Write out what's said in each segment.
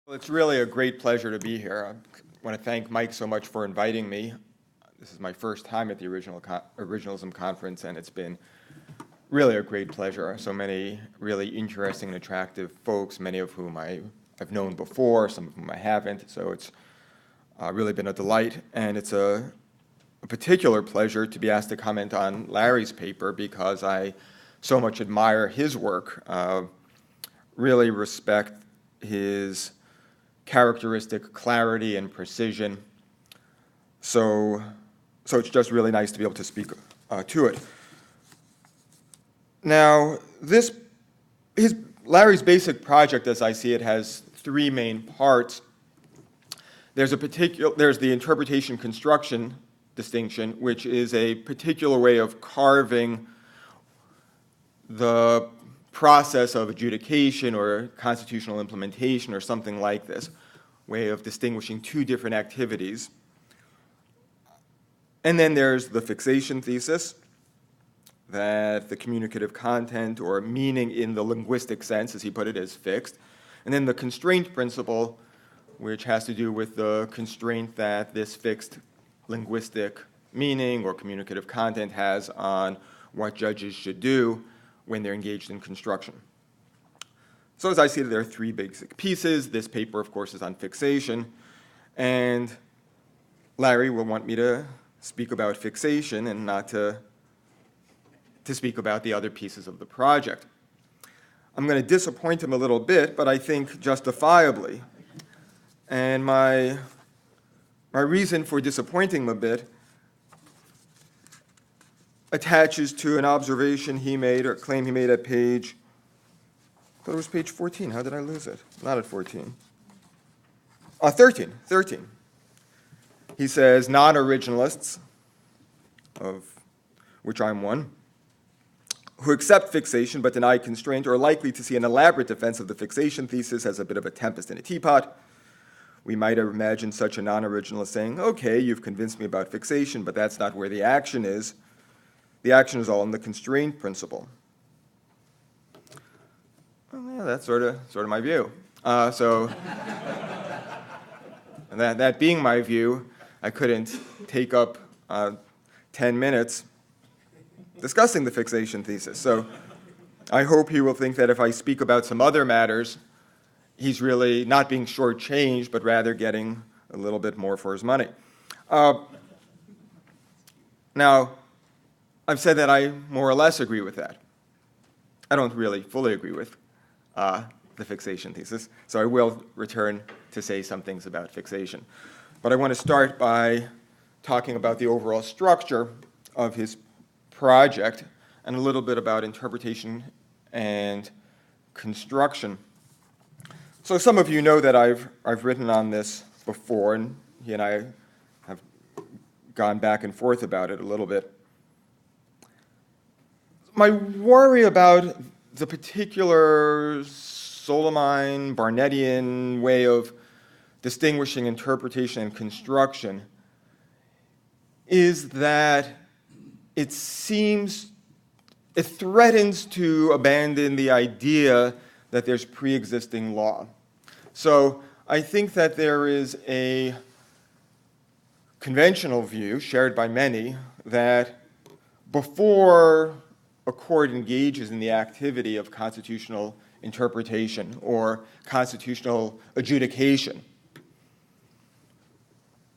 Well, it's really a great pleasure to be here. I want to thank Mike so much for inviting me. This is my first time at the Originalism Conference, and it's been really a great pleasure. So many really interesting and attractive folks, many of whom I've known before, some of whom I haven't. So it's really been a delight, and it's a particular pleasure to be asked to comment on Larry's paper because I so much admire his work, really respect his characteristic clarity and precision. So it's just really nice to be able to speak to it. Now, Larry's basic project, as I see it, has three main parts. There's the interpretation-construction distinction, which is a particular way of carving the process of adjudication or constitutional implementation or something like this, way of distinguishing two different activities. And then there's the fixation thesis, that the communicative content or meaning in the linguistic sense, as he put it, is fixed. And then the constraint principle, which has to do with the constraint that this fixed linguistic meaning or communicative content has on what judges should do when they're engaged in construction. So as I see it, there are three basic pieces. This paper, of course, is on fixation. And Larry will want me to speak about fixation and not to speak about the other pieces of the project. I'm going to disappoint him a little bit, but I think justifiably. And my reason for disappointing him a bit attaches to an observation he made or claim he made at page, I thought it was page 14. How did I lose it? Not at 14. 13. He says, non-originalists, of which I'm one, who accept fixation but deny constraint are likely to see an elaborate defense of the fixation thesis as a bit of a tempest in a teapot. We might have imagined such a non-originalist saying, okay, you've convinced me about fixation, but that's not where the action is. The action is all in the constraint principle. Well, yeah, that's sort of my view. And that being my view, I couldn't take up 10 minutes discussing the fixation thesis. So I hope he will think that if I speak about some other matters, he's really not being shortchanged, but rather getting a little bit more for his money. Now, I've said that I more or less agree with that. I don't really fully agree with the fixation thesis, so I will return to say some things about fixation. But I want to start by talking about the overall structure of his project and a little bit about interpretation and construction. So some of you know that I've written on this before, and he and I have gone back and forth about it a little bit. My worry about the particular Solomon, Barnettian way of distinguishing interpretation and construction is that it threatens to abandon the idea that there's pre-existing law. So I think that there is a conventional view shared by many that before a court engages in the activity of constitutional interpretation or constitutional adjudication,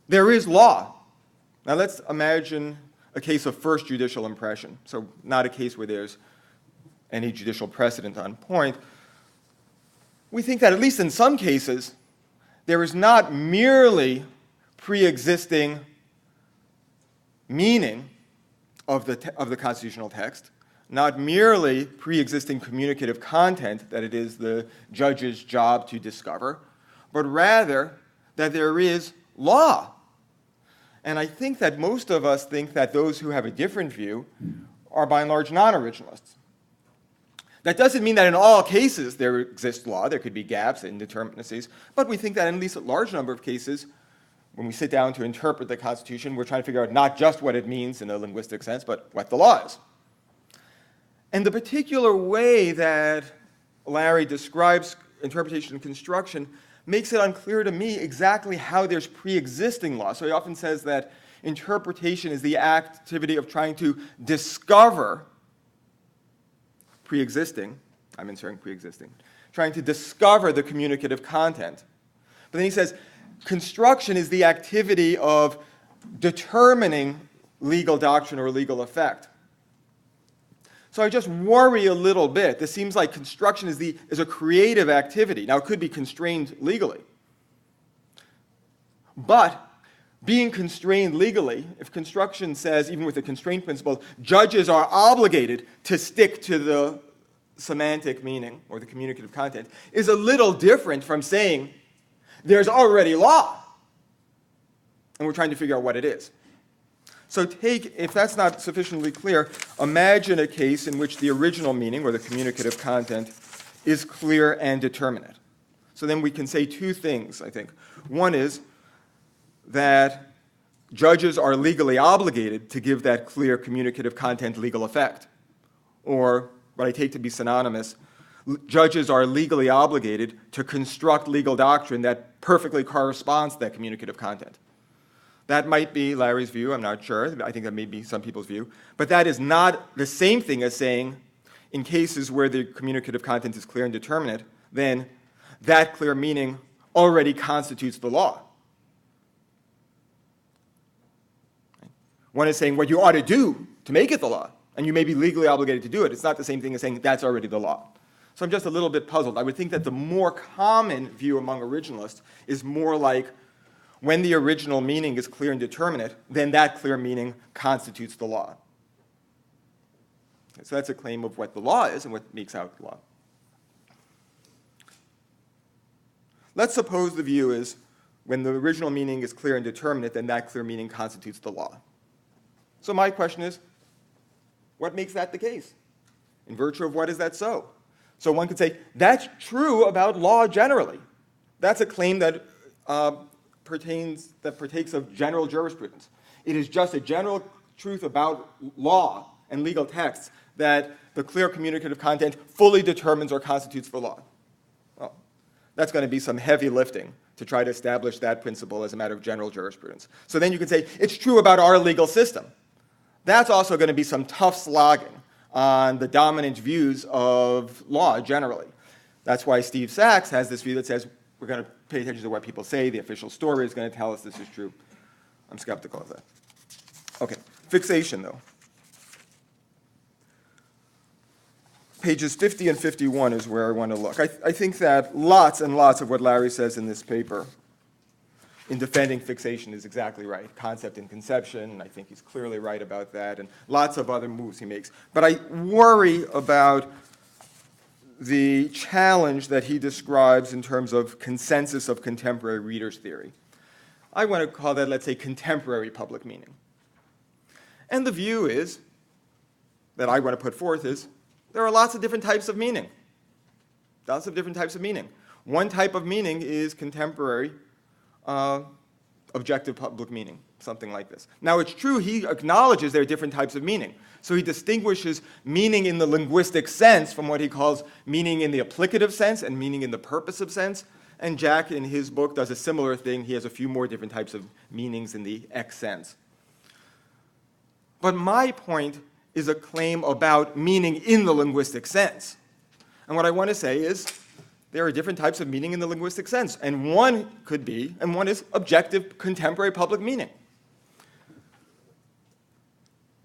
there is law. Now let's imagine a case of first judicial impression, so not a case where there's any judicial precedent on point. We think that at least in some cases, there is not merely pre-existing meaning of the constitutional text, not merely pre-existing communicative content that it is the judge's job to discover, but rather that there is law. And I think that most of us think that those who have a different view are by and large non-originalists. That doesn't mean that in all cases there exists law. There could be gaps and indeterminacies, but we think that in at least a large number of cases, when we sit down to interpret the Constitution, we're trying to figure out not just what it means in a linguistic sense, but what the law is. And the particular way that Larry describes interpretation and construction makes it unclear to me exactly how there's pre-existing law. So he often says that interpretation is the activity of trying to discover pre-existing, I'm inserting pre-existing, trying to discover the communicative content. But then he says construction is the activity of determining legal doctrine or legal effect. So I just worry a little bit. This seems like construction is a creative activity. Now, it could be constrained legally. But being constrained legally, if construction says, even with the constraint principle, judges are obligated to stick to the semantic meaning or the communicative content, is a little different from saying there's already law, and we're trying to figure out what it is. So if that's not sufficiently clear, imagine a case in which the original meaning, or the communicative content, is clear and determinate. So then we can say two things, I think. One is that judges are legally obligated to give that clear communicative content legal effect. Or, what I take to be synonymous, judges are legally obligated to construct legal doctrine that perfectly corresponds to that communicative content. That might be Larry's view, I'm not sure. I think that may be some people's view. But that is not the same thing as saying, in cases where the communicative content is clear and determinate, then that clear meaning already constitutes the law. One is saying what you ought to do to make it the law, and you may be legally obligated to do it. It's not the same thing as saying that's already the law. So I'm just a little bit puzzled. I would think that the more common view among originalists is more like when the original meaning is clear and determinate, then that clear meaning constitutes the law. Okay, so that's a claim of what the law is and what makes out the law. Let's suppose the view is when the original meaning is clear and determinate, then that clear meaning constitutes the law. So my question is, what makes that the case? In virtue of what is that so? So one could say, that's true about law generally. That's a claim that partakes of general jurisprudence. It is just a general truth about law and legal texts that the clear communicative content fully determines or constitutes the law. Well, that's going to be some heavy lifting to try to establish that principle as a matter of general jurisprudence. So then you could say, it's true about our legal system. That's also going to be some tough slogging on the dominant views of law generally. That's why Steve Sachs has this view that says we're going to pay attention to what people say. The official story is going to tell us this is true. I'm skeptical of that. Okay, fixation, though. Pages 50 and 51 is where I want to look. I think that lots and lots of what Larry says in this paper in defending fixation is exactly right. Concept and conception, I think he's clearly right about that, and lots of other moves he makes. But I worry about the challenge that he describes in terms of consensus of contemporary readers theory. I want to call that, let's say, contemporary public meaning. And the view is, that I want to put forth is, there are lots of different types of meaning. Lots of different types of meaning. One type of meaning is contemporary objective public meaning, something like this. Now, it's true he acknowledges there are different types of meaning. So he distinguishes meaning in the linguistic sense from what he calls meaning in the applicative sense and meaning in the purposive sense. And Jack, in his book, does a similar thing. He has a few more different types of meanings in the X sense. But my point is a claim about meaning in the linguistic sense. And what I want to say is there are different types of meaning in the linguistic sense. And one could be, and one is objective contemporary public meaning.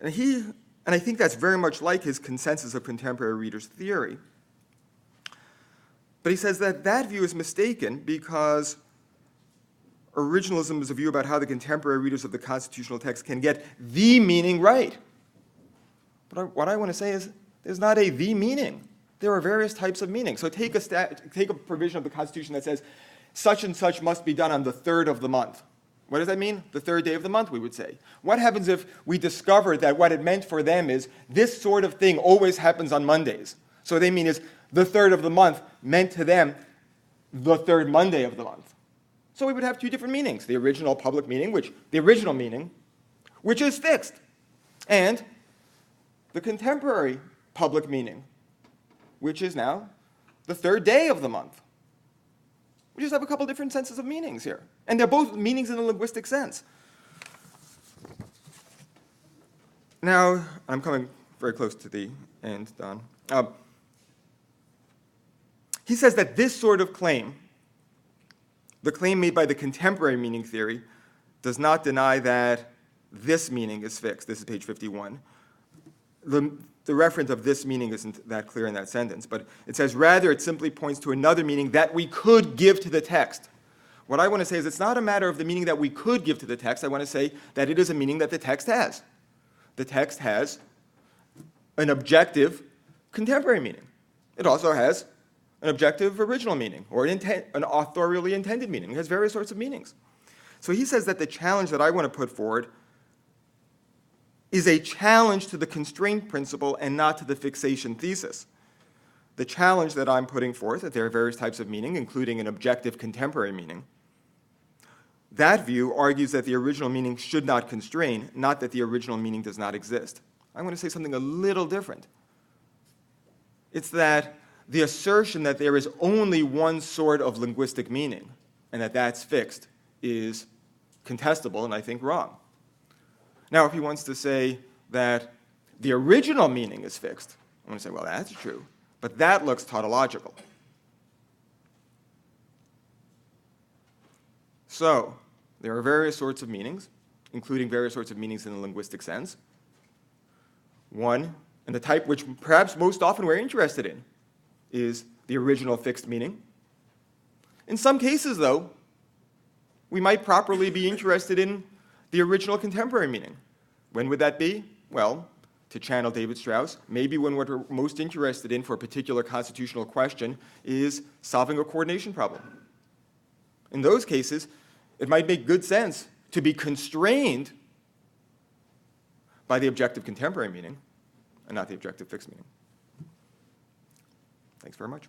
And I think that's very much like his consensus of contemporary readers theory. But he says that that view is mistaken because originalism is a view about how the contemporary readers of the constitutional text can get the meaning right. But what I want to say is there's not a the meaning. There are various types of meaning. So take a provision of the Constitution that says such and such must be done on the 3rd of the month. What does that mean? The 3rd day of the month, we would say. What happens if we discover that what it meant for them is this sort of thing always happens on Mondays? So what they mean is the 3rd of the month meant to them the 3rd Monday of the month. So we would have two different meanings. The original public meaning, which is fixed, and the contemporary public meaning, which is now the 3rd day of the month. We just have a couple different senses of meanings here. And they're both meanings in the linguistic sense. Now, I'm coming very close to the end, Don. He says that this sort of claim, the claim made by the contemporary meaning theory, does not deny that this meaning is fixed. This is page 51. The reference of this meaning isn't that clear in that sentence, but it says, rather, it simply points to another meaning that we could give to the text. What I want to say is it's not a matter of the meaning that we could give to the text. I want to say that it is a meaning that the text has. The text has an objective contemporary meaning. It also has an objective original meaning, or an authorially intended meaning. It has various sorts of meanings. So he says that the challenge that I want to put forward is a challenge to the constraint principle and not to the fixation thesis. The challenge that I'm putting forth, that there are various types of meaning, including an objective contemporary meaning, that view argues that the original meaning should not constrain, not that the original meaning does not exist. I'm going to say something a little different. It's that the assertion that there is only one sort of linguistic meaning and that that's fixed is contestable and I think wrong. Now, if he wants to say that the original meaning is fixed, I'm going to say, well, that's true, but that looks tautological. So, there are various sorts of meanings, including various sorts of meanings in the linguistic sense. One, and the type which perhaps most often we're interested in, is the original fixed meaning. In some cases, though, we might properly be interested in the original contemporary meaning. When would that be? Well, to channel David Strauss, maybe when what we're most interested in for a particular constitutional question is solving a coordination problem. In those cases, it might make good sense to be constrained by the objective contemporary meaning and not the objective fixed meaning. Thanks very much.